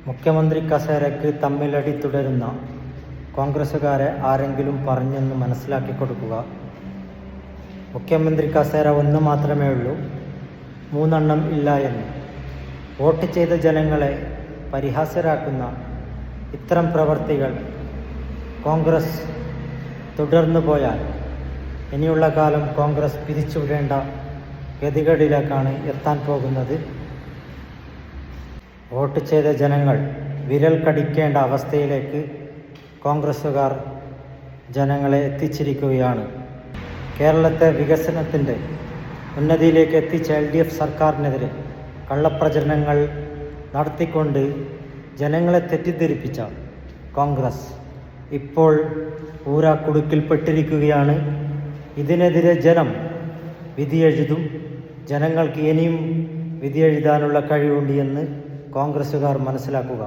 മുഖ്യമന്ത്രി കസേരയ്ക്ക് തമ്മിലടി തുടരുന്ന കോൺഗ്രസുകാരെ ആരെങ്കിലും പറഞ്ഞെന്ന് മനസ്സിലാക്കി കൊടുക്കുക. മുഖ്യമന്ത്രി കസേര ഒന്ന് മാത്രമേ ഉള്ളൂ, 3 ഇല്ല എന്ന് വോട്ട് ചെയ്ത ജനങ്ങളെ പരിഹാസ്യരാക്കുന്ന ഇത്തരം പ്രവർത്തികൾ കോൺഗ്രസ് തുടർന്നു പോയാൽ ഇനിയുള്ള കാലം കോൺഗ്രസ് പിരിച്ചുവിടേണ്ട ഗതികേടിലേക്കാണ് എത്താൻ പോകുന്നത്. വോട്ട് ചെയ്ത ജനങ്ങൾ വിരൽ കടിക്കേണ്ട അവസ്ഥയിലേക്ക് കോൺഗ്രസ്സുകാർ ജനങ്ങളെ എത്തിച്ചിരിക്കുകയാണ്. കേരളത്തെ വികസനത്തിൻ്റെ ഉന്നതിയിലേക്ക് എത്തിച്ച LDF സർക്കാരിനെതിരെ കള്ളപ്രചരണങ്ങൾ നടത്തിക്കൊണ്ട് ജനങ്ങളെ തെറ്റിദ്ധരിപ്പിച്ച കോൺഗ്രസ് ഇപ്പോൾ ഊരാക്കുടുക്കിൽപ്പെട്ടിരിക്കുകയാണ്. ഇതിനെതിരെ ജനം വിധിയെഴുതും. ജനങ്ങൾക്ക് ഇനിയും വിധിയെഴുതാനുള്ള കഴിവുണ്ട് എന്ന് കോൺഗ്രസ്സുകാർ മനസ്സിലാക്കുക.